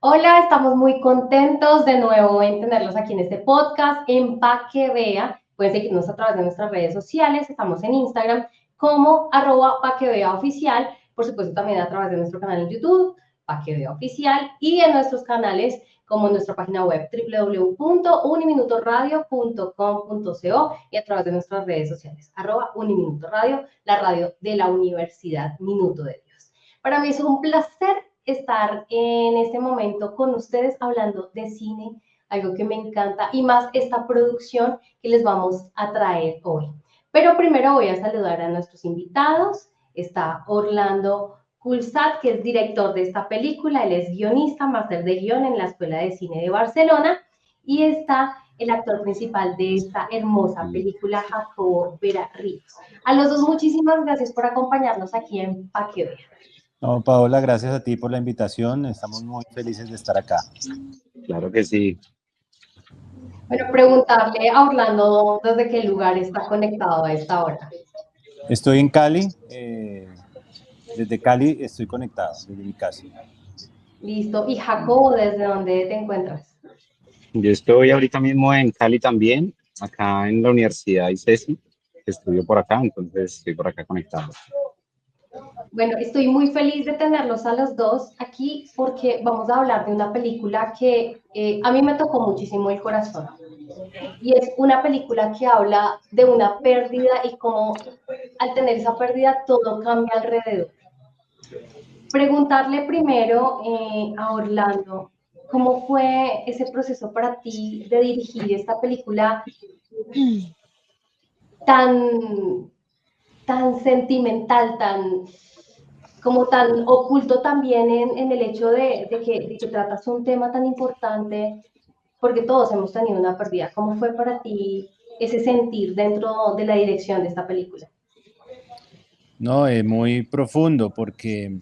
Hola, estamos muy contentos de nuevo en tenerlos aquí en este podcast, en Pa' que Vea. Pueden seguirnos a través de nuestras redes sociales, estamos en Instagram como @paqueveaoficial, por supuesto también a través de nuestro canal en YouTube, Pa' que Vea Oficial, y en nuestros canales como en nuestra página web www.uniminutoradio.com.co y a través de nuestras redes sociales, @uniminutoradio, la radio de la Universidad Minuto de Dios. Para mí es un placer estar en este momento con ustedes hablando de cine, algo que me encanta, y más esta producción que les vamos a traer hoy. Pero primero voy a saludar a nuestros invitados. Está Orlando Culsat, que es director de esta película. Él es guionista, máster de guión en la Escuela de Cine de Barcelona. Y está el actor principal de esta hermosa película, Jacobo Vera Ríos. A los dos, muchísimas gracias por acompañarnos aquí en Pa' que Vea. No, Paola, gracias a ti por la invitación. Estamos muy felices de estar acá. Claro que sí. Bueno, preguntarle a Orlando desde qué lugar está conectado a esta hora. Estoy en Cali. Desde Cali estoy conectado, desde mi casa. Listo. Y Jacobo, ¿desde dónde te encuentras? Yo estoy ahorita mismo en Cali también, acá en la Universidad ICESI, que estudio por acá, entonces estoy por acá conectado. Bueno, estoy muy feliz de tenerlos a los dos aquí porque vamos a hablar de una película que a mí me tocó muchísimo el corazón. Y es una película que habla de una pérdida y cómo al tener esa pérdida todo cambia alrededor. Preguntarle primero a Orlando, ¿cómo fue ese proceso para ti de dirigir esta película tan, tan sentimental, tan oculto también en el hecho de que tratas un tema tan importante, porque todos hemos tenido una pérdida? ¿Cómo fue para ti ese sentir dentro de la dirección de esta película? No, es muy profundo porque,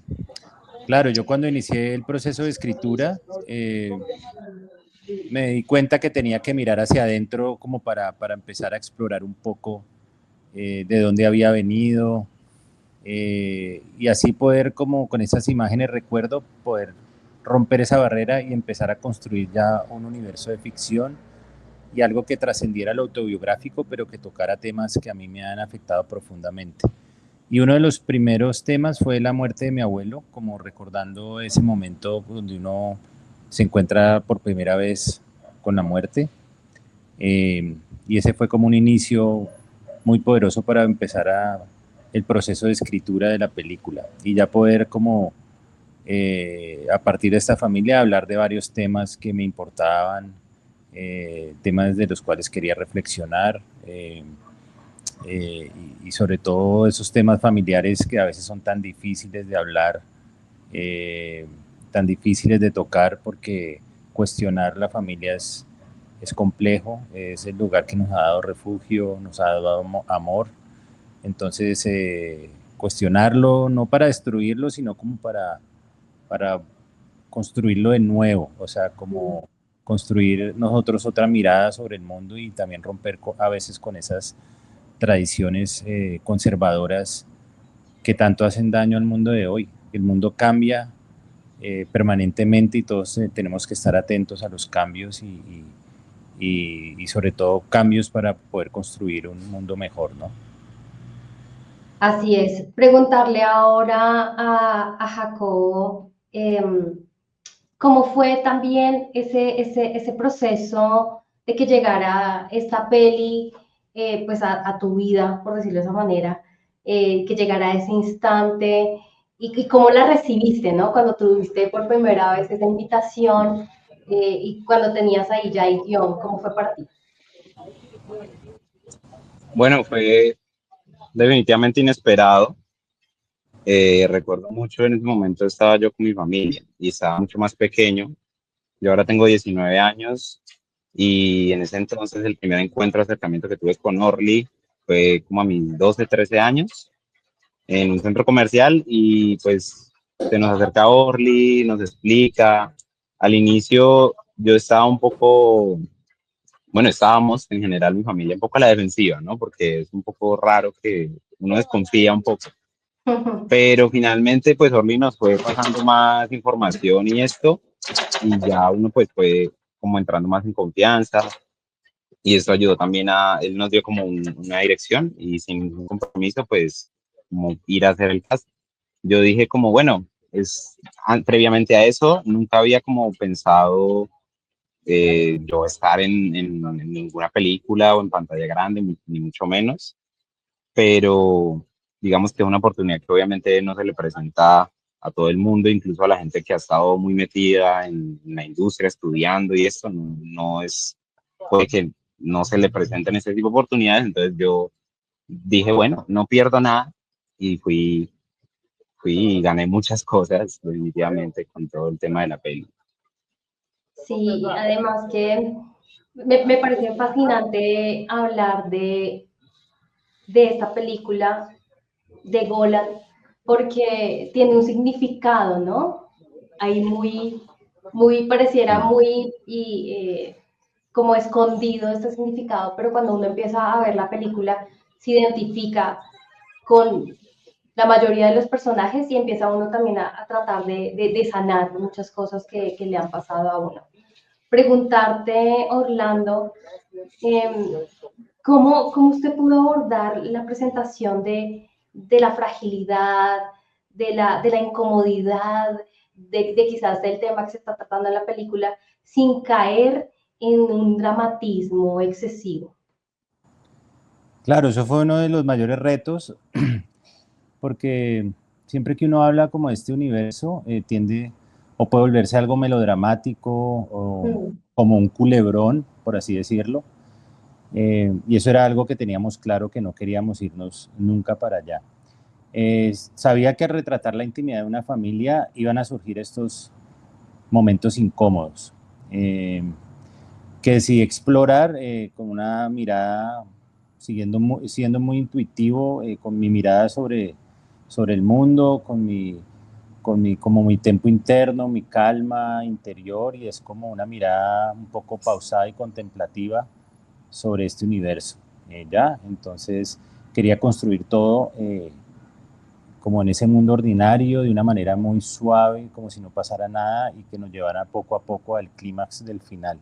claro, yo cuando inicié el proceso de escritura, me di cuenta que tenía que mirar hacia adentro como para empezar a explorar un poco de dónde había venido, y así poder, como con esas imágenes recuerdo, poder romper esa barrera y empezar a construir ya un universo de ficción y algo que trascendiera lo autobiográfico, pero que tocara temas que a mí me han afectado profundamente. Y uno de los primeros temas fue la muerte de mi abuelo, como recordando ese momento donde uno se encuentra por primera vez con la muerte. Y ese fue como un inicio muy poderoso para empezar el proceso de escritura de la película y ya poder como a partir de esta familia hablar de varios temas que me importaban, temas de los cuales quería reflexionar, y sobre todo esos temas familiares que a veces son tan difíciles de hablar, tan difíciles de tocar, porque cuestionar la familia es complejo, es el lugar que nos ha dado refugio, nos ha dado amor. Entonces, cuestionarlo no para destruirlo, sino como para construirlo de nuevo, o sea, como construir nosotros otra mirada sobre el mundo y también romper a veces con esas tradiciones conservadoras que tanto hacen daño al mundo de hoy. El mundo cambia permanentemente y todos tenemos que estar atentos a los cambios y sobre todo cambios para poder construir un mundo mejor, ¿no? Así es. Preguntarle ahora a Jacobo, ¿cómo fue también ese proceso de que llegara esta peli pues a tu vida, por decirlo de esa manera, que llegara ese instante y cómo la recibiste, ¿no? Cuando tuviste por primera vez esa invitación y cuando tenías ahí ya el guión, ¿cómo fue para ti? Bueno, fue definitivamente inesperado. Recuerdo mucho en ese momento estaba yo con mi familia y estaba mucho más pequeño. Yo ahora tengo 19 años y en ese entonces el primer encuentro, acercamiento que tuve con Orly fue como a mis 12, 13 años en un centro comercial y pues se nos acerca Orly, nos explica. Al inicio yo estaba un poco, bueno, estábamos en general mi familia un poco a la defensiva, ¿no? Porque es un poco raro que uno desconfía un poco. Pero finalmente, pues Orly nos fue pasando más información y esto, y ya uno pues fue como entrando más en confianza y eso ayudó también él nos dio como una dirección y sin ningún compromiso pues como ir a hacer el cast. Yo dije como bueno, previamente a eso nunca había como pensado yo estar en ninguna película o en pantalla grande, ni mucho menos, pero digamos que es una oportunidad que obviamente no se le presenta a todo el mundo, incluso a la gente que ha estado muy metida en la industria, estudiando y esto, no es, puede que no se le presenten ese tipo de oportunidades, entonces yo dije, bueno, no pierdo nada y fui y gané muchas cosas definitivamente con todo el tema de la peli. Sí, además que me parece fascinante hablar de esta película de Golan, porque tiene un significado, ¿no? Ahí pareciera muy como escondido este significado, pero cuando uno empieza a ver la película, se identifica con la mayoría de los personajes y empieza uno también a tratar de sanar muchas cosas que le han pasado a uno. Preguntarte, Orlando, eh, ¿cómo usted pudo abordar la presentación de la fragilidad, de la incomodidad, quizás del tema que se está tratando en la película, sin caer en un dramatismo excesivo? Claro, eso fue uno de los mayores retos, porque siempre que uno habla como de este universo, tiende o puede volverse algo melodramático o como un culebrón, por así decirlo. Y eso era algo que teníamos claro que no queríamos irnos nunca para allá. Sabía que al retratar la intimidad de una familia iban a surgir estos momentos incómodos, que decidí explorar con una mirada, siendo muy intuitivo, con mi mirada sobre el mundo, como mi tempo interno, mi calma interior, y es como una mirada un poco pausada y contemplativa sobre este universo. ¿Ya? Entonces quería construir todo como en ese mundo ordinario, de una manera muy suave, como si no pasara nada y que nos llevara poco a poco al clímax del final.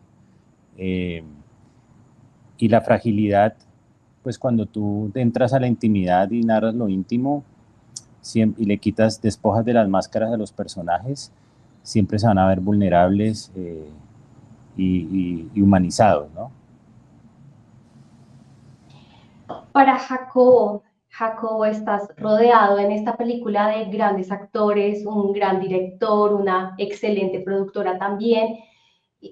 Eh, y la fragilidad, pues cuando tú entras a la intimidad y narras lo íntimo y le quitas, despojas de las máscaras a los personajes, siempre se van a ver vulnerables y humanizados, ¿no? Para Jacobo, estás rodeado en esta película de grandes actores, un gran director, una excelente productora también.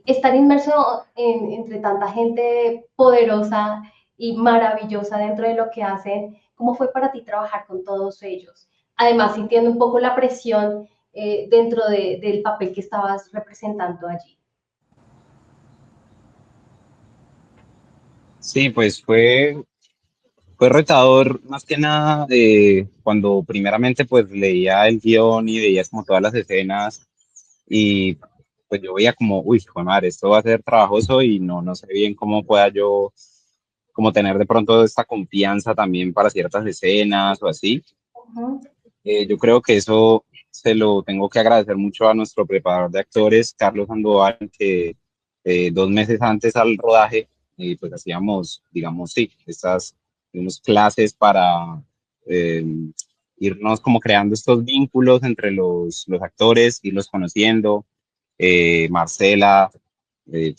Estar inmerso entre tanta gente poderosa y maravillosa dentro de lo que hacen, ¿cómo fue para ti trabajar con todos ellos? Además, sintiendo un poco la presión dentro del papel que estabas representando allí. Sí, pues fue retador más que nada cuando primeramente pues leía el guión y veía como todas las escenas y pues yo veía como, uy, hijo de madre, esto va a ser trabajoso y no sé bien cómo pueda yo como tener de pronto esta confianza también para ciertas escenas o así. Yo creo que eso se lo tengo que agradecer mucho a nuestro preparador de actores, Carlos Sandoval, que 2 meses antes al rodaje, pues hacíamos, digamos, sí, estas unas clases para eh, irnos como creando estos vínculos entre los actores, irlos conociendo. Marcela, eh,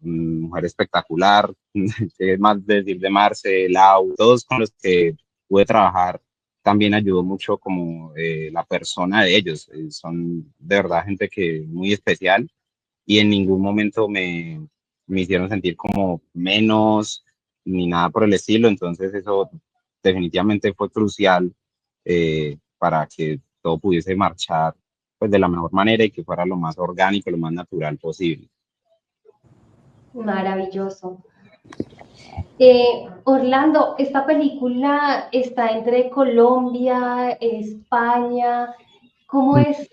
mujer espectacular, que es más decir de Marce, Lau, todos con los que pude trabajar también ayudó mucho como la persona de ellos. Son de verdad gente que muy especial y en ningún momento me hicieron sentir como menos ni nada por el estilo. Entonces eso definitivamente fue crucial para que todo pudiese marchar pues de la mejor manera y que fuera lo más orgánico, lo más natural posible. Maravilloso. Orlando, esta película está entre Colombia, España. ¿Cómo es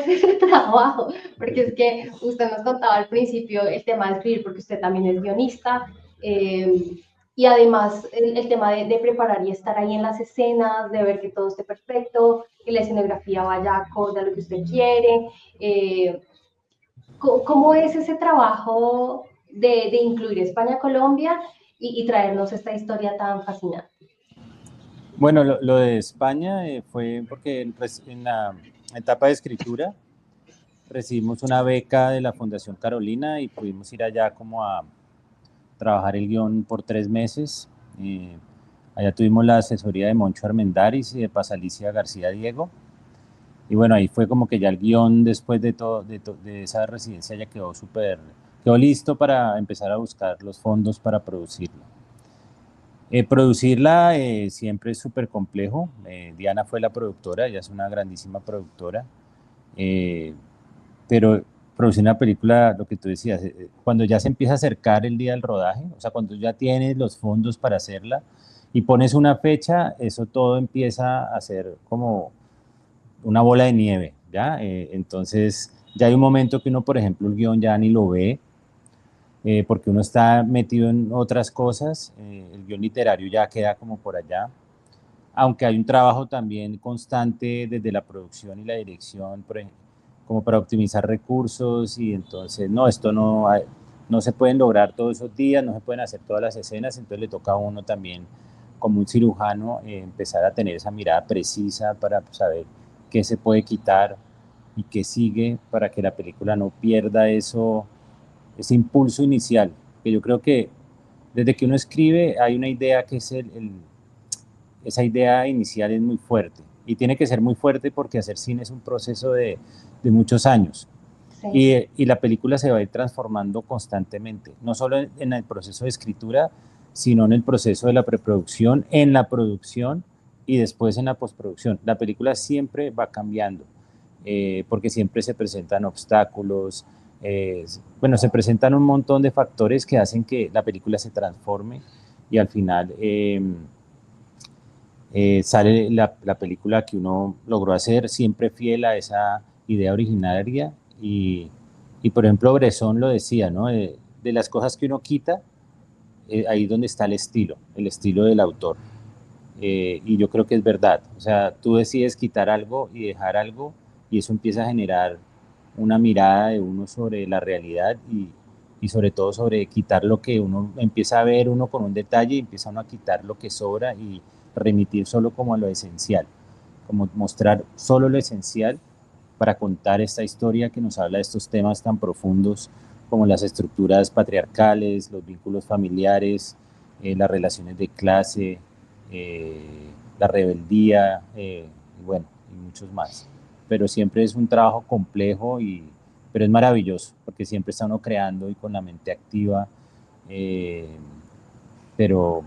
ese trabajo? Porque es que usted nos contaba al principio el tema de escribir, porque usted también es guionista, y además el tema de preparar y estar ahí en las escenas, de ver que todo esté perfecto, que la escenografía vaya acorde a lo que usted quiere. ¿Cómo es ese trabajo de incluir España a Colombia y traernos esta historia tan fascinante? Bueno, lo de España fue porque en la etapa de escritura recibimos una beca de la Fundación Carolina y pudimos ir allá como a trabajar el guión por 3 meses. Allá tuvimos la asesoría de Moncho Armendáriz y de Pasalicia García Diego. Y bueno, ahí fue como que ya el guión después de esa residencia ya quedó listo para empezar a buscar los fondos para producirlo. Producirla siempre es súper complejo. Diana fue la productora, ella es una grandísima productora. Pero producir una película, lo que tú decías, cuando ya se empieza a acercar el día del rodaje, o sea, cuando ya tienes los fondos para hacerla y pones una fecha, eso todo empieza a ser como una bola de nieve, ¿ya? Entonces, ya hay un momento que uno, por ejemplo, el guión ya ni lo ve, porque uno está metido en otras cosas, el guión literario ya queda como por allá, aunque hay un trabajo también constante desde la producción y la dirección, por ejemplo, como para optimizar recursos y entonces, no, esto no se pueden lograr todos esos días, no se pueden hacer todas las escenas, entonces le toca a uno también, como un cirujano, empezar a tener esa mirada precisa para saber qué se puede quitar y qué sigue para que la película no pierda ese impulso inicial, que yo creo que desde que uno escribe hay una idea que es esa idea inicial es muy fuerte y tiene que ser muy fuerte porque hacer cine es un proceso de muchos años. Sí. Y la película se va a ir transformando constantemente, no solo en el proceso de escritura, sino en el proceso de la preproducción, en la producción y después en la postproducción. La película siempre va cambiando, porque siempre se presentan obstáculos, bueno, se presentan un montón de factores que hacen que la película se transforme y al final sale la película que uno logró hacer, siempre fiel a esa idea originaria y por ejemplo Bresson lo decía, ¿no? De las cosas que uno quita, ahí es donde está el estilo del autor. Y yo creo que es verdad, o sea, tú decides quitar algo y dejar algo y eso empieza a generar una mirada de uno sobre la realidad y sobre todo sobre quitar lo que uno empieza a ver uno con un detalle y empieza uno a quitar lo que sobra y remitir solo como a lo esencial, como mostrar solo lo esencial para contar esta historia que nos habla de estos temas tan profundos como las estructuras patriarcales, los vínculos familiares, las relaciones de clase, la rebeldía, y bueno, y muchos más. Pero siempre es un trabajo complejo, pero es maravilloso, porque siempre está uno creando y con la mente activa, pero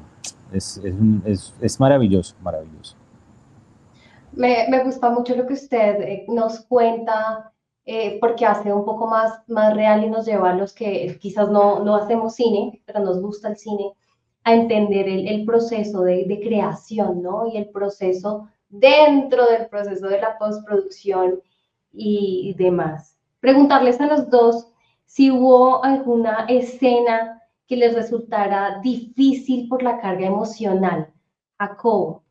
es maravilloso, maravilloso. Me gusta mucho lo que usted nos cuenta, porque hace un poco más real y nos lleva a los que quizás no hacemos cine, pero nos gusta el cine, a entender el proceso de creación, ¿no? Y el proceso dentro del proceso de la postproducción y demás. Preguntarles a los dos si hubo alguna escena que les resultara difícil por la carga emocional. Jacobo.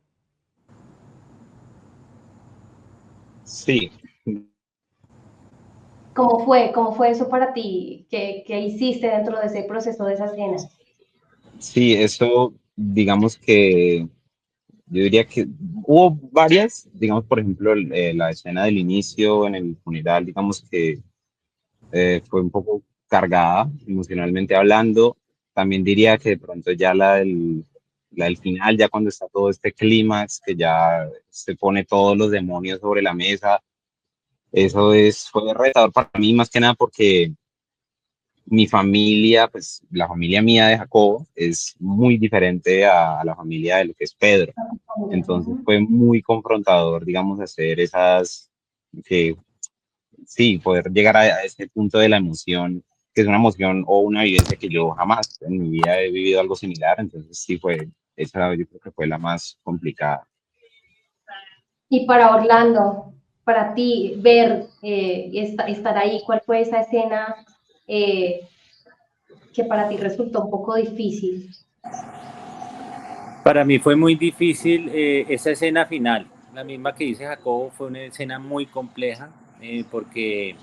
Sí. ¿Cómo fue eso para ti? ¿Qué hiciste dentro de ese proceso de esa escena? Sí, eso, digamos que yo diría que hubo varias, digamos, por ejemplo, la escena del inicio en el funeral, digamos que fue un poco cargada emocionalmente hablando. También diría que de pronto ya la del final, ya cuando está todo este clímax, que ya se pone todos los demonios sobre la mesa, fue retador para mí más que nada porque mi familia, pues la familia mía de Jacobo es muy diferente a la familia de lo que es Pedro. Entonces fue muy confrontador, digamos, hacer que sí, poder llegar a ese punto de la emoción, que es una emoción o una vivencia que yo jamás en mi vida he vivido algo similar, entonces sí esa yo creo que fue la más complicada. Y para Orlando, para ti, ver estar ahí, ¿cuál fue esa escena que para ti resultó un poco difícil? Para mí fue muy difícil esa escena final, la misma que dice Jacobo, fue una escena muy compleja porque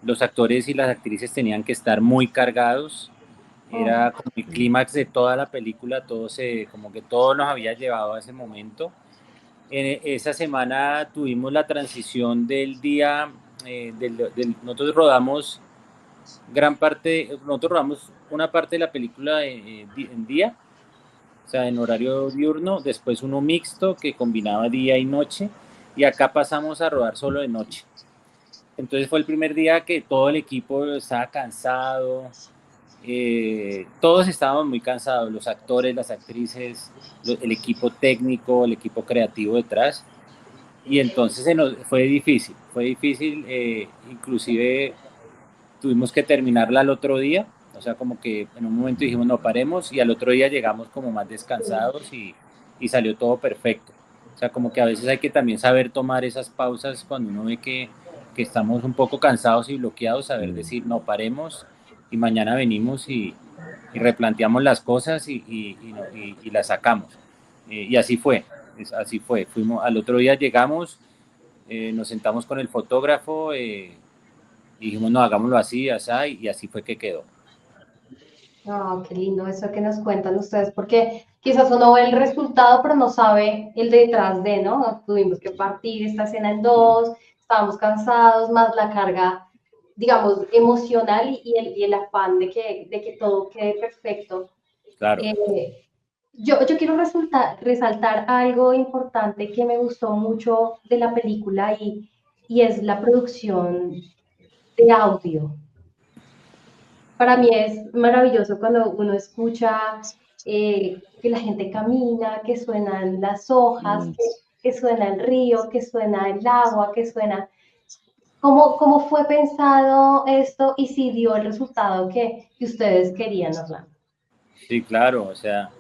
los actores y las actrices tenían que estar muy cargados, era como el clímax de toda la película, como que todo nos había llevado a ese momento. En esa semana tuvimos la transición del día, nosotros rodamos nosotros rodamos una parte de la película en día, o sea, en horario diurno, después uno mixto que combinaba día y noche, y acá pasamos a rodar solo de noche. Entonces fue el primer día que todo el equipo estaba cansado, todos estábamos muy cansados, los actores, las actrices, el equipo técnico, el equipo creativo detrás, y entonces fue difícil, inclusive tuvimos que terminarla al otro día, o sea, como que en un momento dijimos no paremos y al otro día llegamos como más descansados y salió todo perfecto. O sea, como que a veces hay que también saber tomar esas pausas cuando uno ve que estamos un poco cansados y bloqueados, saber decir no paremos y mañana venimos y replanteamos las cosas y las sacamos. Y así fue, al otro día llegamos, nos sentamos con el fotógrafo, y dijimos, no, hagámoslo así, así, y así fue que quedó. Oh, qué lindo eso que nos cuentan ustedes, porque quizás uno ve el resultado, pero no sabe el detrás de, ¿no? Tuvimos que partir esta escena en dos, estábamos cansados, más la carga, digamos, emocional y el afán de que todo quede perfecto. Claro. Yo quiero resaltar algo importante que me gustó mucho de la película y es la producción de audio. Para mí es maravilloso cuando uno escucha que la gente camina, que suenan las hojas, que suena el río, que suena el agua, que suena... ¿Cómo fue pensado esto y si dio el resultado que ustedes querían, Orlando? Sí, claro, o sea,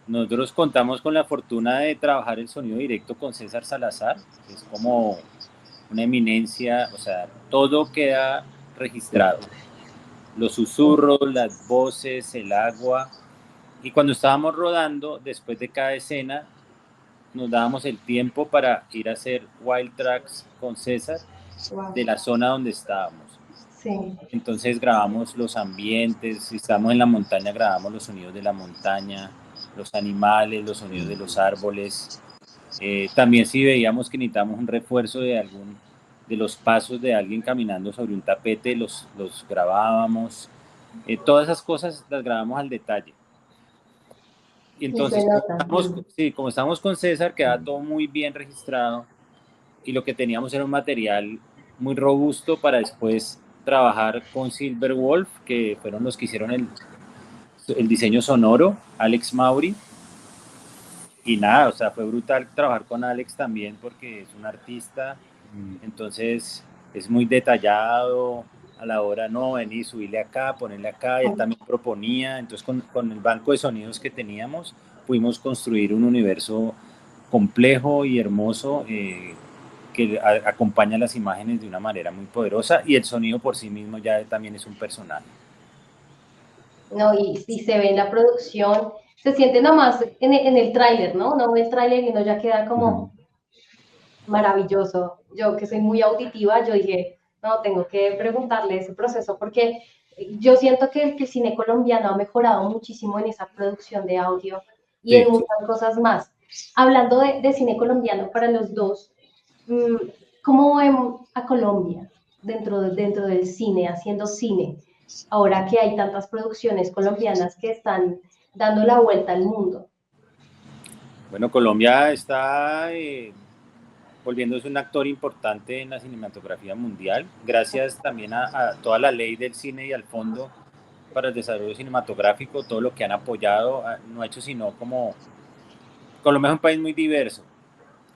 nosotros contamos con la fortuna de trabajar el sonido directo con César Salazar, que es como una eminencia, o sea, todo queda registrado. Los susurros, las voces, el agua. Y cuando estábamos rodando, después de cada escena, nos dábamos el tiempo para ir a hacer wild tracks con César de la zona donde estábamos. Sí. Entonces grabamos los ambientes, si estamos en la montaña grabamos los sonidos de la montaña, los animales, los sonidos de los árboles. También si veíamos que necesitamos un refuerzo de los pasos de alguien caminando sobre un tapete, los grabábamos. Todas esas cosas las grabamos al detalle. Y entonces, como estamos con César, queda todo muy bien registrado y lo que teníamos era un material muy robusto para después trabajar con Silver Wolf, que fueron los que hicieron el diseño sonoro, Alex Maury. Y nada, o sea, fue brutal trabajar con Alex también porque es un artista, entonces es muy detallado a la hora, no, venir, subirle acá, ponerle acá, y él también proponía, entonces con el banco de sonidos que teníamos pudimos construir un universo complejo y hermoso que acompaña las imágenes de una manera muy poderosa y el sonido por sí mismo ya también es un personaje. No, y si se ve en la producción, se siente nomás en el tráiler, ¿no? Uno ve el tráiler y uno ya queda como maravilloso. Yo que soy muy auditiva, yo dije, no, tengo que preguntarle ese proceso porque yo siento que el cine colombiano ha mejorado muchísimo en esa producción de audio y en muchas cosas más. Hablando de cine colombiano para los dos, ¿cómo vemos a Colombia dentro del cine, haciendo cine? Ahora que hay tantas producciones colombianas que están dando la vuelta al mundo. Bueno, Colombia está volviéndose un actor importante en la cinematografía mundial, gracias también a toda la ley del cine y al Fondo para el Desarrollo Cinematográfico, todo lo que han apoyado, no ha hecho sino como... Colombia es un país muy diverso,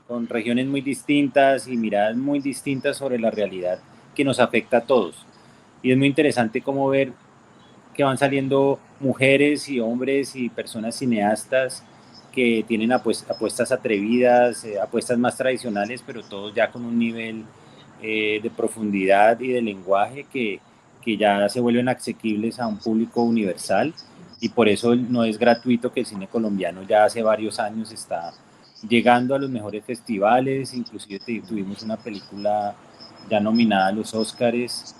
con regiones muy distintas y miradas muy distintas sobre la realidad que nos afecta a todos. Y es muy interesante como ver que van saliendo mujeres y hombres y personas cineastas que tienen apuestas atrevidas, apuestas más tradicionales, pero todos ya con un nivel de profundidad y de lenguaje que ya se vuelven asequibles a un público universal y por eso no es gratuito que el cine colombiano ya hace varios años está llegando a los mejores festivales, inclusive tuvimos una película ya nominada a los Óscares,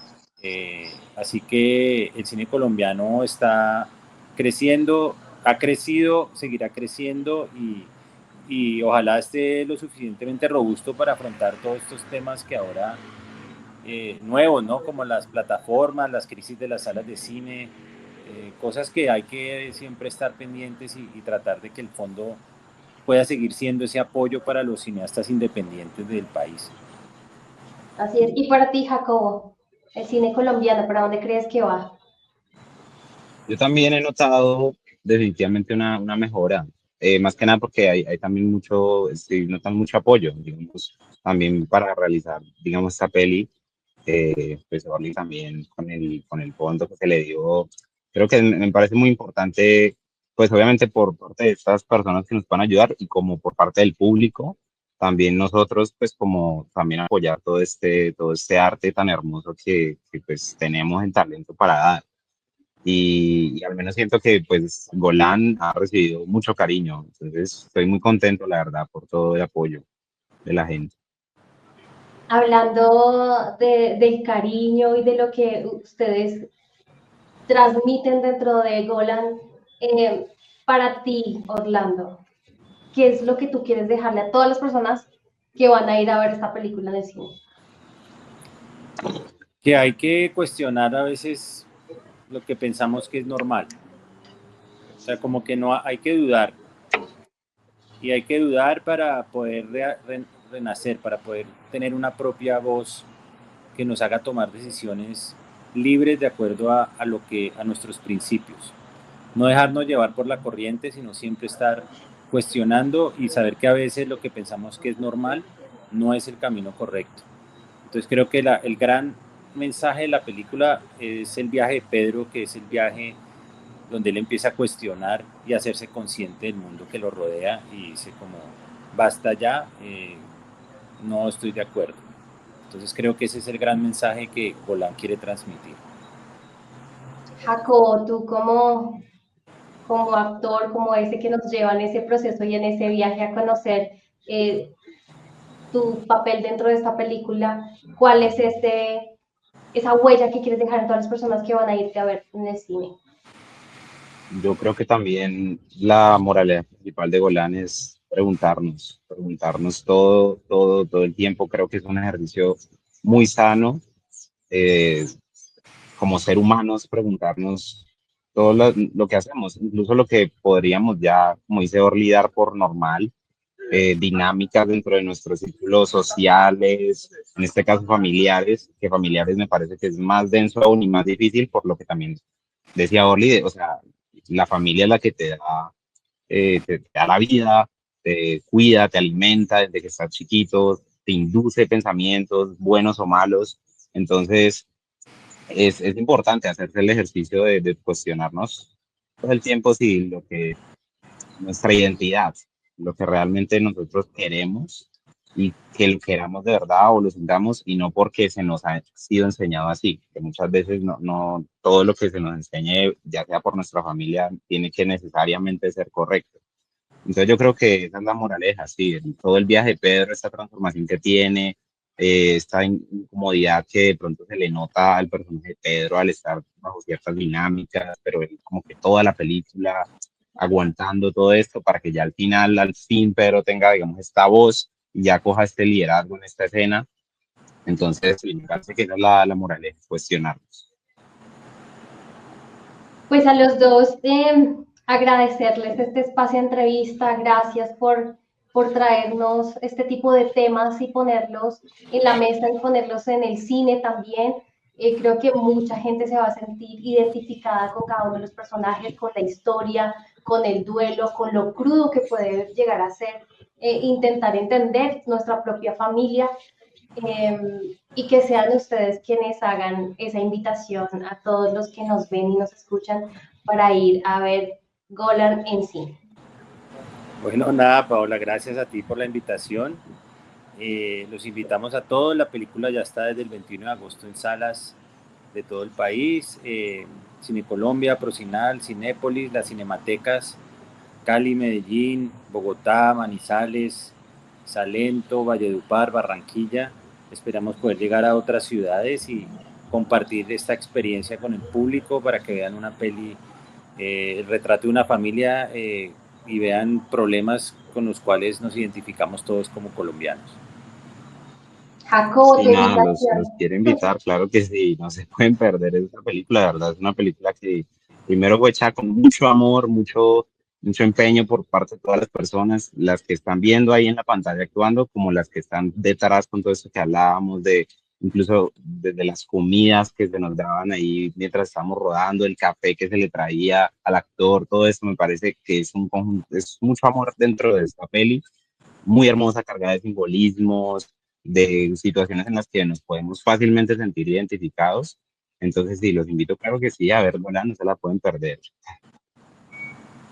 Así que el cine colombiano está creciendo, ha crecido, seguirá creciendo y ojalá esté lo suficientemente robusto para afrontar todos estos temas que ahora nuevos, ¿no? Como las plataformas, las crisis de las salas de cine, cosas que hay que siempre estar pendientes y tratar de que el fondo pueda seguir siendo ese apoyo para los cineastas independientes del país. Así es. Y para ti, Jacobo, el cine colombiano, ¿para dónde crees que va? Yo también he notado definitivamente una mejora, más que nada porque hay también mucho, estoy notando mucho apoyo, digamos, también para realizar, digamos, esta peli, pues Orly también con el fondo que se le dio, creo que me parece muy importante, pues obviamente por parte de estas personas que nos van a ayudar y como por parte del público, también nosotros, pues como también apoyar todo este arte tan hermoso que pues tenemos en talento para dar y al menos siento que pues Golan ha recibido mucho cariño, entonces estoy muy contento la verdad por todo el apoyo de la gente. Hablando del cariño y de lo que ustedes transmiten dentro de Golan, para ti, Orlando, ¿qué es lo que tú quieres dejarle a todas las personas que van a ir a ver esta película en el cine? Que hay que cuestionar a veces lo que pensamos que es normal. O sea, como que no hay que dudar. Y hay que dudar para poder renacer, para poder tener una propia voz que nos haga tomar decisiones libres de acuerdo a nuestros principios. No dejarnos llevar por la corriente, sino siempre estar cuestionando y saber que a veces lo que pensamos que es normal no es el camino correcto. Entonces creo que el gran mensaje de la película es el viaje de Pedro, que es el viaje donde él empieza a cuestionar y a hacerse consciente del mundo que lo rodea y dice como, basta ya, no estoy de acuerdo. Entonces creo que ese es el gran mensaje que Golan quiere transmitir. Jacobo, tú como actor, como ese que nos lleva en ese proceso y en ese viaje a conocer tu papel dentro de esta película, ¿cuál es esa huella que quieres dejar en todas las personas que van a irte a ver en el cine? Yo creo que también la moraleja principal de Golan es preguntarnos todo el tiempo. Creo que es un ejercicio muy sano eh, como ser humanos, preguntarnos todo lo que hacemos, incluso lo que podríamos ya, como dice Orly, dar por normal, dinámicas dentro de nuestros círculos sociales, en este caso familiares, que familiares me parece que es más denso aún y más difícil, por lo que también decía Orly, o sea, la familia es la que te da la vida, te cuida, te alimenta desde que estás chiquito, te induce pensamientos buenos o malos, entonces es importante hacerse el ejercicio de cuestionarnos todo el tiempo si lo que nuestra identidad, lo que realmente nosotros queremos y que lo queramos de verdad o lo sintamos y no porque se nos ha sido enseñado así, que muchas veces no todo lo que se nos enseñe, ya sea por nuestra familia, tiene que necesariamente ser correcto. Entonces yo creo que esa es la moraleja, sí, todo el viaje de Pedro, esta transformación que tiene, esta incomodidad que de pronto se le nota al personaje de Pedro al estar bajo ciertas dinámicas, pero él como que toda la película aguantando todo esto para que ya al final, al fin, Pedro tenga, digamos, esta voz y ya coja este liderazgo en esta escena. Entonces, sí, me parece que esa es la moraleja, cuestionarnos. Pues a los dos agradecerles este espacio de entrevista, gracias por traernos este tipo de temas y ponerlos en la mesa y ponerlos en el cine también. Creo que mucha gente se va a sentir identificada con cada uno de los personajes, con la historia, con el duelo, con lo crudo que puede llegar a ser intentar entender nuestra propia familia y que sean ustedes quienes hagan esa invitación a todos los que nos ven y nos escuchan para ir a ver Golan en cine. Bueno, nada, Paola, gracias a ti por la invitación. Los invitamos a todos. La película ya está desde el 21 de agosto en salas de todo el país. Cine Colombia, Procinal, Cinépolis, las cinematecas Cali, Medellín, Bogotá, Manizales, Salento, Valledupar, Barranquilla. Esperamos poder llegar a otras ciudades y compartir esta experiencia con el público para que vean una peli, el retrato de una familia y vean problemas con los cuales nos identificamos todos como colombianos. Jacobo, Sí, tu nada, invitación. los quiero invitar, claro que sí, no se pueden perder esta película, la verdad es una película que primero fue hecha con mucho amor, mucho empeño por parte de todas las personas, las que están viendo ahí en la pantalla actuando, como las que están detrás con todo eso que hablábamos de, incluso desde las comidas que se nos daban ahí mientras estábamos rodando, el café que se le traía al actor, todo eso me parece que es un conjunto, es mucho amor dentro de esta peli, muy hermosa, cargada de simbolismos, de situaciones en las que nos podemos fácilmente sentir identificados. Entonces, sí, los invito, claro que sí, a verla, no se la pueden perder.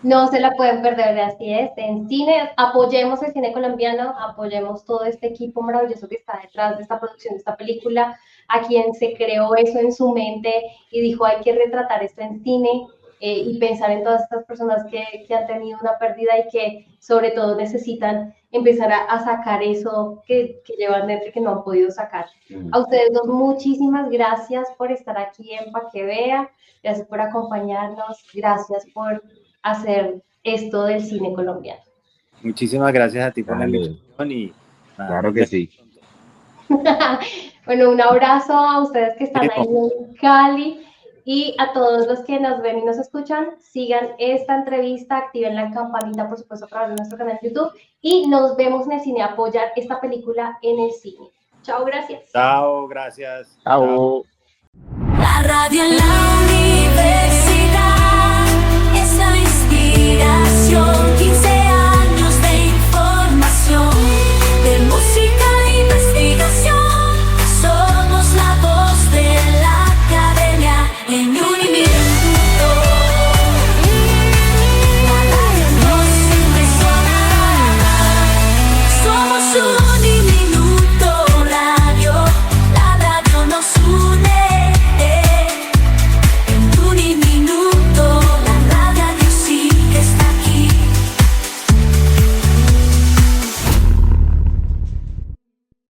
No se la pueden perder, así es, en cine, apoyemos el cine colombiano, apoyemos todo este equipo maravilloso que está detrás de esta producción de esta película, a quien se creó eso en su mente y dijo hay que retratar esto en cine y pensar en todas estas personas que han tenido una pérdida y que sobre todo necesitan empezar a sacar eso que llevan dentro y que no han podido sacar. A ustedes dos, muchísimas gracias por estar aquí en Pa' Que Vea, gracias por acompañarnos, gracias por hacer esto del cine colombiano. Muchísimas gracias a ti por Dale, la invitación y nada, claro que sí. Bueno, un abrazo a ustedes que están ahí en Cali y a todos los que nos ven y nos escuchan. Sigan esta entrevista, activen la campanita, por supuesto, a través de nuestro canal de YouTube y nos vemos en el cine, apoyar esta película en el cine. Chao, gracias. Chao, gracias. Chao. La radio en la